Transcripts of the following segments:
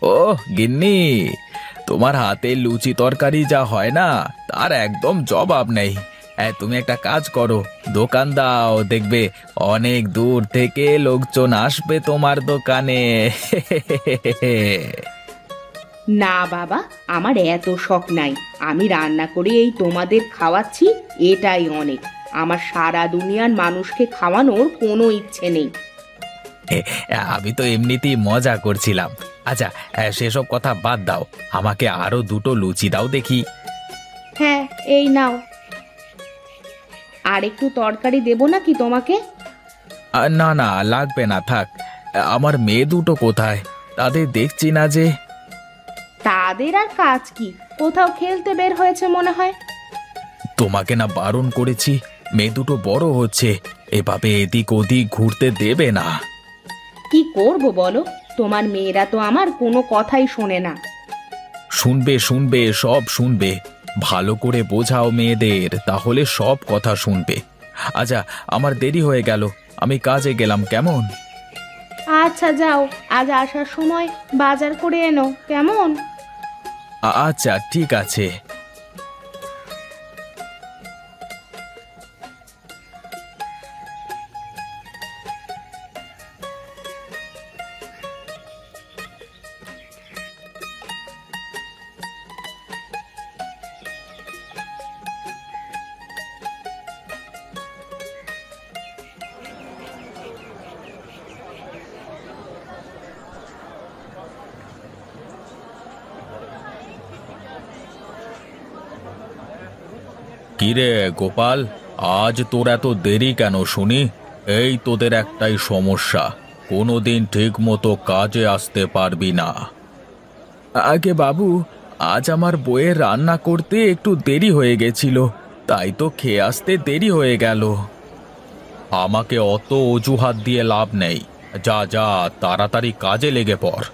ও গিন্নি, তোমার হাতে লুচি তরকারি যা হয় না, তার একদম জবাব নেই। তুমি একটা কাজ করো, দোকান দাও, দেখবে অনেক দূর থেকে লোকজন আসবে তোমার দোকানে। না বাবা, আমার এত শখ নাই। আমি রান্না করে এই তোমাদের খাওয়াচ্ছি, এটাই অনেক। আমার সারা দুনিয়ার মানুষকে খাওয়ানোর কোনো ইচ্ছে নেই। আমি তো এমনিতেই মজা করছিলাম। আচ্ছা, সেসব কথা বাদ দাও, আমাকে আরো দুটো লুচি দাও দেখি। হ্যাঁ, এই নাও। আর একটু তরকারি দেবো নাকি তোমাকে? না না, লাগবে না, থাক। আমার মেয়ে দুটো কোথায়? তাদের দেখছি না যে। তাদের আর কাজ কি, কোথাও খেলতে বের হয়েছে মনে হয়। তোমাকে না বারণ করেছি? মেয়ে দুটো বড় হচ্ছে, এভাবে এদিক ওদিক ঘুরতে দেবে না। কি করব বলো, তোমার মেয়েরা তো আমার কোনো কথাই শোনে না। শুনবে শুনবে, সব শুনবে। ভালো করে বোঝাও মেয়েদের, তাহলে সব কথা শুনবে। আচ্ছা, আমার দেরি হয়ে গেল, আমি কাজে গেলাম, কেমন? আচ্ছা যাও, আজ আসার সময় বাজার করে এনো, কেমন? আচ্ছা ঠিক আছে। কিরে গোপাল, আজ তোর এত দেরি কেন শুনি? এই তোদের একটাই সমস্যা, কোনোদিন ঠিক মতো কাজে আসতে পারবি না। আগে বাবু, আজ আমার বউয়ের রান্না করতে একটু দেরি হয়ে গেছিল, তাই তো খেয়ে আসতে দেরি হয়ে গেল। আমাকে অত অজুহাত দিয়ে লাভ নেই, যা যা, তাড়াতাড়ি কাজে লেগে পড়।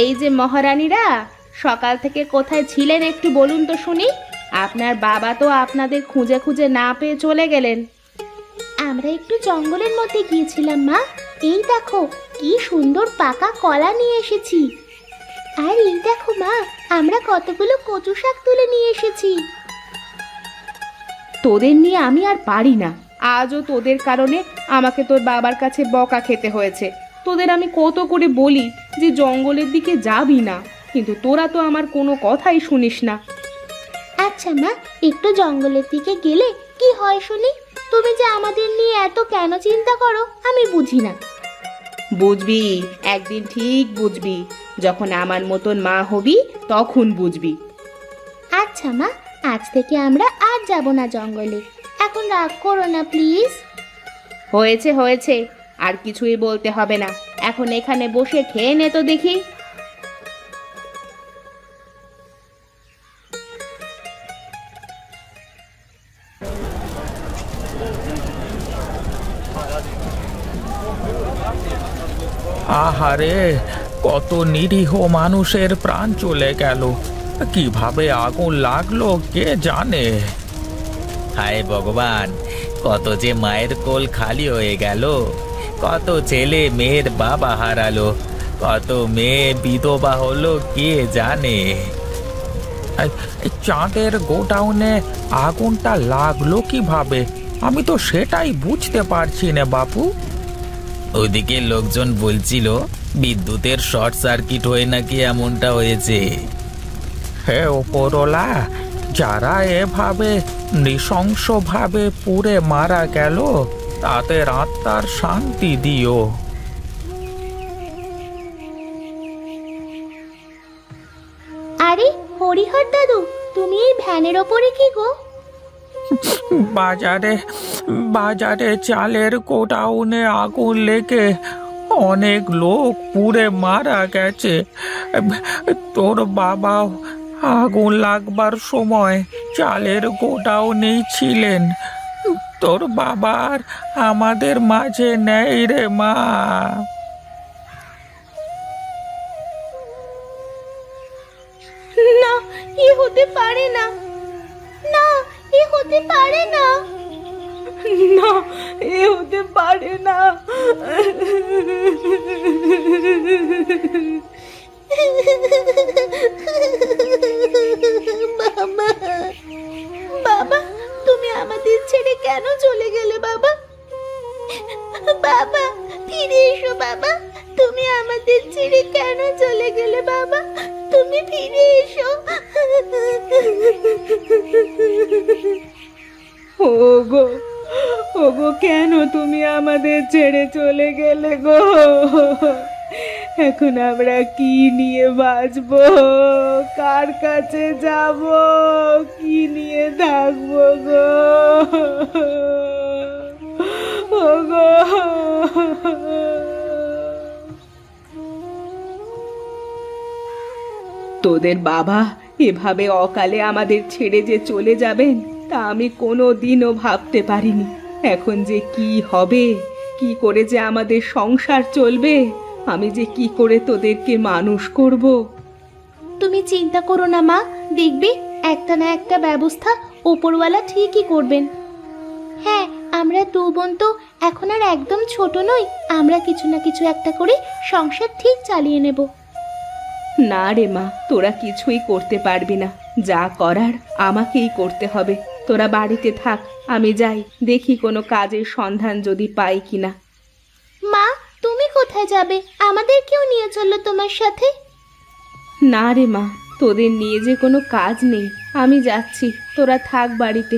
এই যে মহারানীরা, সকাল থেকে কোথায় ছিলেন একটু বলুন তো শুনি। আপনার বাবা তো আপনাদের খুঁজে খুঁজে না পেয়ে চলে গেলেন। আমরা একটু জঙ্গলের মধ্যে গিয়েছিলাম মা। এই দেখো কি সুন্দর পাকা কলা নিয়ে এসেছি। আর এই দেখো মা, আমরা কতগুলো কচু শাক তুলে নিয়ে এসেছি। তোদের নিয়ে আমি আর পারি না। আজও তোদের কারণে আমাকে তোর বাবার কাছে বকা খেতে হয়েছে। তোদের আমি কত করে বলি যে জঙ্গলের দিকে যাবি না, কিন্তু তোরা তো আমার কোনো কথাই শুনিস না। আচ্ছা মা, একটু জঙ্গলের দিকে গেলে কি হয় শুনি? তুমি যে আমাদের নিয়ে এত কেন চিন্তা করো আমি বুঝি না। বুঝবি, একদিন ঠিক বুঝবি। যখন আমার মতন মা হবি তখন বুঝবি। আচ্ছা মা, আজ থেকে আমরা আর যাব না জঙ্গলে। এখন রাগ করো না প্লিজ। হয়েছে হয়েছে, আর কিছুই বলতে হবে না। এখন এখানে বসে খেয়ে নে তো দেখি। আহারে, কত নিরীহ মানুষের প্রাণ চলে গেল, কিভাবে আগুন লাগলো কে জানে। হায় ভগবান, কত যে মায়ের কোল খালি হয়ে গেল, কত ছেলে মেয়ের বাবা হারালো, কত মেয়ে বিধবা হলো কে জানে। এই চাঁদের গোডাউনে আগুনটা লাগলো কিভাবে, আমি তো সেটাই বুঝতে পারছি না বাপু। ওইদিকে লোকজন বলছিল বিদ্যুতের শর্ট সার্কিট হয়ে নাকি এমনটা হয়েছে। হে ওপরওয়ালা, যারা এভাবে নৃশংসভাবে পুড়ে মারা গেল, তাদের আত্মার শান্তি দিও। আরে হরিহর দাদু, তুমি এই ভ্যানের ওপরে কি গো? বাজারে বাজারে চালের গোডাউনে আগুন লেগে অনেক লোক পুড়ে মারা গেছে। তোর বাবা আগুন লাগবার সময় চালের গোডাউনেই ছিলেন। তোর বাবার আমাদের মাঝে নেই রে মা। না, এ হতে পারে না। না, এ হতে পারে না। না, এ হতে পারে না। বাবা, বাবা, তুমি আমাদের ছেড়ে কেন চলে গেলে বাবা? বাবা, ফিরে এসো বাবা। তুমি আমাদের ছেড়ে কেন চলে গেলে বাবা? তুমি ফিরে এসো। ওগো, ওগো, কেন তুমি আমাদের ছেড়ে চলে গেলে গো? এখন আমরা কি নিয়ে বাঁচবো? কার কাছে যাব? কি নিয়ে থাকবো গো? ওগো, তোদের বাবা এভাবে অকালে আমাদের ছেড়ে যে চলে যাবেন তা আমি কোনো দিনও ভাবতে পারিনি। এখন যে কি হবে, কি করে যে আমাদের সংসার চলবে, আমি যে কি করে তোদেরকে মানুষ করব। তুমি চিন্তা করো না মা, দেখবে একটা না একটা ব্যবস্থা ওপরওয়ালা ঠিকই করবেন। হ্যাঁ, আমরা দু বোন তো এখন আর একদম ছোট নই, আমরা কিছু না কিছু একটা করে সংসার ঠিক চালিয়ে নেব। না রে মা, তোরা কিছুই করতে পারবি না, যা করার আমাকেই করতে হবে। তোরা বাড়িতে থাক, আমি যাই দেখি কোনো কাজের সন্ধান যদি পাই কিনা। মা, তুমি কোথায় যাবে? আমাদেরকেও নিয়ে চলো তোমার সাথে। না রে মা, তোদের নিয়ে যে কোনো কাজ নেই, আমি যাচ্ছি, তোরা থাক বাড়িতে।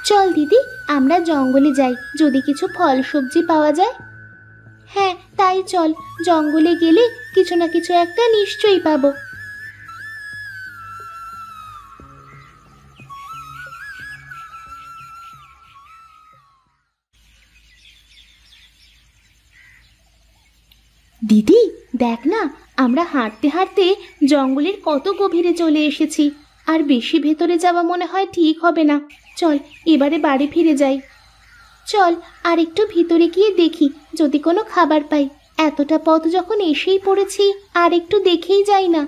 চল দিদি, আমরা জঙ্গলে যাই, যদি কিছু ফল সবজি পাওয়া যায়। হ্যাঁ তাই চল, জঙ্গলে গেলে কিছু না কিছু একটা নিশ্চয়ই পাবো। দিদি দেখ না, আমরা হাঁটতে হাঁটতে জঙ্গলের কত গভীরে চলে এসেছি। আর বেশি ভেতরে যাওয়া মনে হয় ঠিক হবে না। চল এবারে বাড়ি ফিরে যাই। চল আর একটু ভিতরে গিয়ে দেখি যদি কোনো খাবার পাই। এতটা পথ যখন এসেই পড়েছি, আর একটু দেখেই যাই না।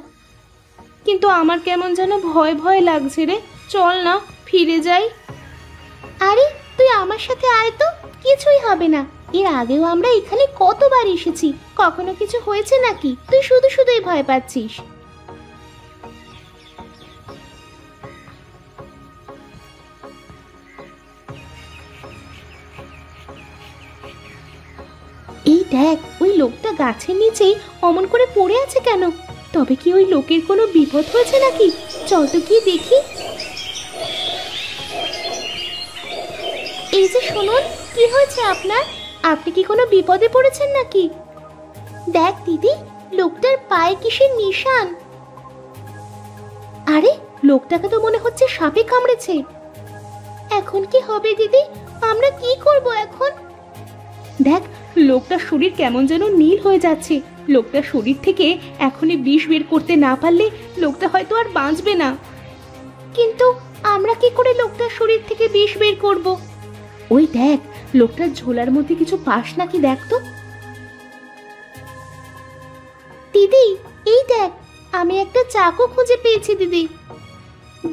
কিন্তু আমার কেমন যেন ভয় ভয় লাগছে রে। চল না ফিরে যাই। আরে তুই আমার সাথে আয় তো, কিছুই হবে না। এর আগেও আমরা এখানে কতবার এসেছি, কখনো কিছু হয়েছে নাকি? তুই শুধু শুধুই ভয় পাচ্ছিস। এই দেখ, ওই লোকটা গাছের নিচেই অমন করে পড়ে আছে কেন? তবে কি ওই লোকের কোনো বিপদ হয়েছে নাকি? চল তো গিয়ে দেখি। এই যে শুনুন, কি হয়েছে আপনার? আপনি কি কোনো বিপদে পড়েছেন নাকি? দেখ দিদি, লোকটার পায়ে কিসের নিশান। আরে লোকটাকে তো মনে হচ্ছে সাপে কামড়েছে। এখন কি হবে দিদি? আমরা কি করব এখন? দেখ, লোকটার শরীর কেমন যেন নীল হয়ে যাচ্ছে। লোকটার শরীর থেকে এখনই বিষ বের করতে না পারলে লোকটা হয়তো আর বাঁচবে না। কিন্তু আমরা কি করে লোকটার শরীর থেকে বিষ বের করব? ওই দেখ, লোকটার ঝোলার মধ্যে কিছু পাস নাকি দেখ তো। দিদি এই দেখ, আমি একটা চাকু খুঁজে পেয়েছি দিদি।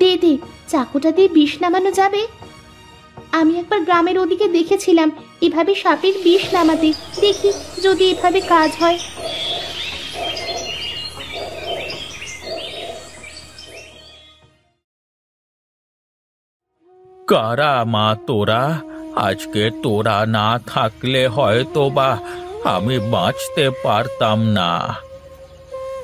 দে দে, চাকুটা দিয়ে বিষ নামানো যাবে? আমি একবার গ্রামের ওদিকে দেখেছিলাম এভাবে সাপের বিষ নামাতে, দেখি যদি এভাবে কাজ হয়। কারা মা তোরা? আজকে তোরা না থাকলে হয়তো বা আমি বাঁচতে পারতাম না।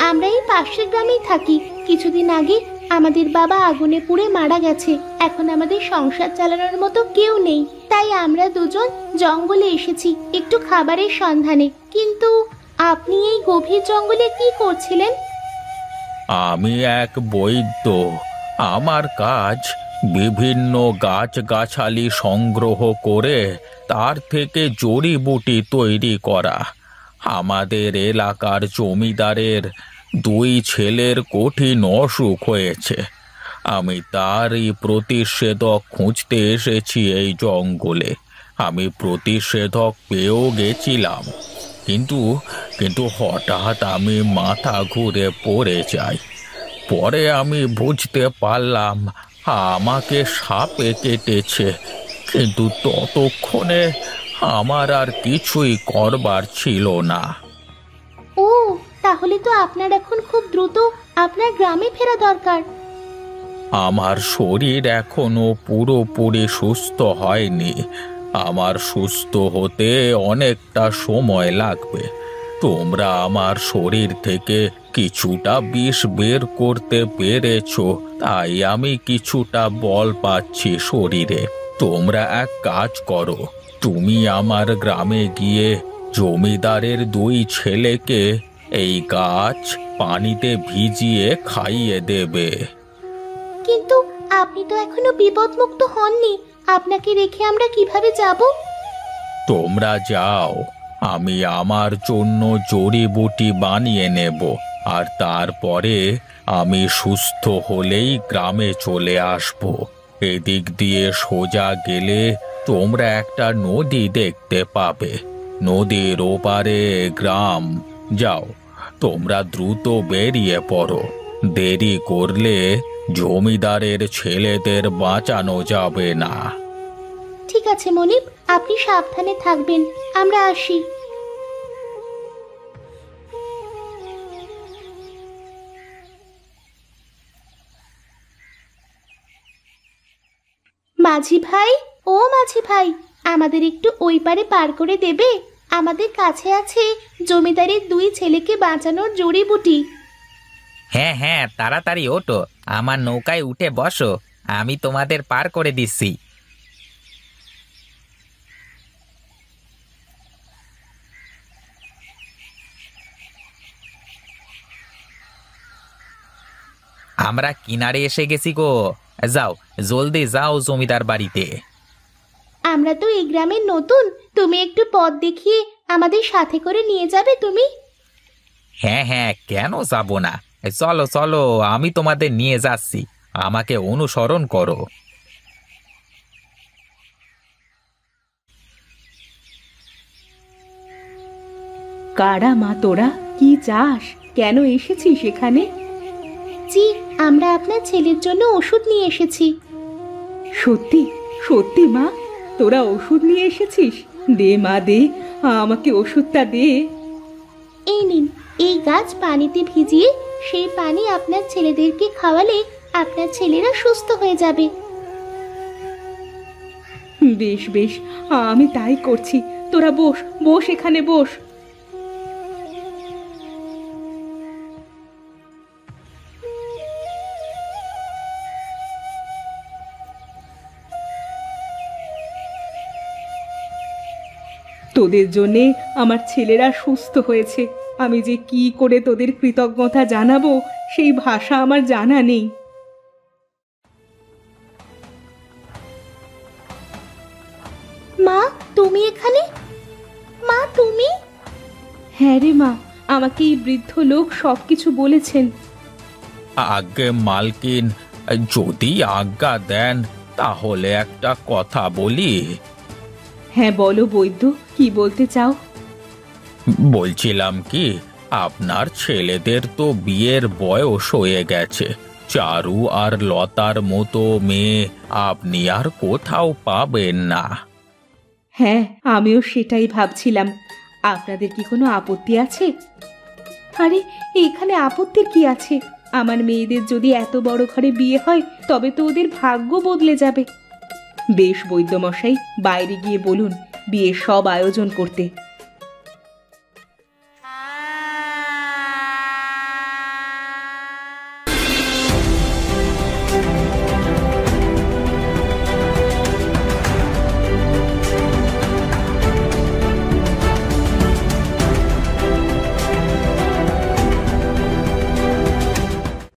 আমরা এই পাশের গ্রামেই থাকি। কিছুদিন আগে আমাদের বাবা আগুনে পুড়ে মারা গেছে। এখন আমাদের সংসার চালানোর মতো কেউ নেই, তাই আমরা দুজন জঙ্গলে এসেছি একটু খাবারের সন্ধানে। কিন্তু আপনি এই গভীর জঙ্গলে কি করছিলেন? আমি এক বৈদ্য। আমার কাজ বিভিন্ন গাছগাছালি সংগ্রহ করে তার থেকে জড়িবুটি তৈরি করা। আমাদের এলাকার জমিদারের দুই ছেলের কঠিন অসুখ হয়েছে। আমি তারই প্রতিষেধক খুঁজতে এসেছি এই জঙ্গলে। আমি প্রতিষেধক পেয়েও গেছিলাম। কিন্তু কিন্তু হঠাৎ আমি মাথা ঘুরে পড়ে যাই। পরে আমি বুঝতে পারলাম আমাকে সাপে কেটেছে, কিন্তু ততক্ষণে আমার আর কিছুই করবার ছিল না। ও, তাহলে তো আপনার এখন খুব দ্রুত আপনার গ্রামে ফেরা দরকার। আমার শরীর এখনো পুরোপুরি সুস্থ হয়নি। আমার সুস্থ হতে অনেকটা সময় লাগবে। তোমরা আমার শরীর থেকে কিছুটা বিষ বের করতে পেরেছো, তাই আমি কিছুটা বল পাচ্ছি শরীরে। তোমরা এক কাজ করো, তুমি আমার গ্রামে গিয়ে জমিদারের 2 ছেলেকে এই গাছ পানিতে ভিজিয়ে খাইয়ে দেবে। কিন্তু আপনি তো এখনো বিপদমুক্ত হননি, আপনাকে রেখে আমরা কিভাবে যাব? তোমরা যাও, আমি আমার জন্য জড়িবুটি বানিয়ে নেব, আর তারপরে আমি সুস্থ হলেই গ্রামে চলে আসব। এদিক দিয়ে সোজা গেলে তোমরা একটা নদী দেখতে পাবে। নদীর ওপারে গ্রাম। যাও, তোমরা দ্রুত বেরিয়ে পড়ো। দেরি করলে জমিদারের ছেলেদের বাঁচানো যাবে না। ঠিক আছে মনিব, আপনি সাবধানে থাকবেন, আমরা আসি। মাঝি ভাই, ও মাঝি ভাই, আমাদের একটু ওই পারে পার করে দেবে? আমাদের কাছে আছে জমিদারের 2 ছেলেকে বাঁচানোর জড়িবুটি। হ্যাঁ হ্যাঁ, তাড়াতাড়ি ওঠো, আমার নৌকায় উঠে বসো, আমি তোমাদের পার করে দিচ্ছি। আমরা কিনারে এসে গেছি গো। যাও, জলদি যাও জমিদার বাড়িতে। আমরা তো এই গ্রামের নতুন, তুমি একটু পথ দেখিয়ে আমাদের সাথে করে নিয়ে যাবে তুমি? হ্যাঁ হ্যাঁ, কেন যাব না, চলো চলো, আমি তোমাদের নিয়ে যাচ্ছি, আমাকে অনুসরণ করো। কারা মা তোরা? কি চাস? কেন এসেছিস এখানে? জি, আমরা আপনার ছেলের জন্য ওষুধ নিয়ে এসেছি। সত্যি সত্যি মা, তোরা ওষুধ নিয়ে এসেছিস? দে মা দে, আমাকে ওষুধটা দে। এই নিন, এই গাছ পানিতে ভিজিয়ে সেই পানি আপনার ছেলেদেরকে খাওয়ালে আপনার ছেলেরা সুস্থ হয়ে যাবে। বেশ বেশ, আমি তাই করছি। তোরা বস বস, এখানে বস। তোদের জন্যে আমার ছেলেরা সুস্থ হয়েছে। আমি যে কি করে তোদের কৃতজ্ঞতা জানাবো সেই ভাষা আমার জানা নেই। মা, তুমি এখানে? মা তুমি? হ্যাঁ রে মা, আমাকে এই বৃদ্ধ লোক সবকিছু বলেছেন। আগে মালকিন, যদি আজ্ঞা দেন তাহলে একটা কথা বলি। হ্যাঁ বলো বৈদ্য, কি বলতে চাও? বলছিলাম কি, আপনার ছেলেদের তো বিয়ের বয়স হয়ে গেছে। চারু আর লতার মতো মেয়ে আপনি আর কোথাও পাবেন না। হ্যাঁ, আমিও সেটাই ভাবছিলাম। আপনাদের কি কোনো আপত্তি আছে? আরে, এখানে আপত্তির কি আছে? আমার মেয়েদের যদি এত বড় ঘরে বিয়ে হয় তবে তো ওদের ভাগ্য বদলে যাবে। বেশ বৈদ্যমশাই, বাইরে গিয়ে বলুন বিয়ের সব আয়োজন করতে।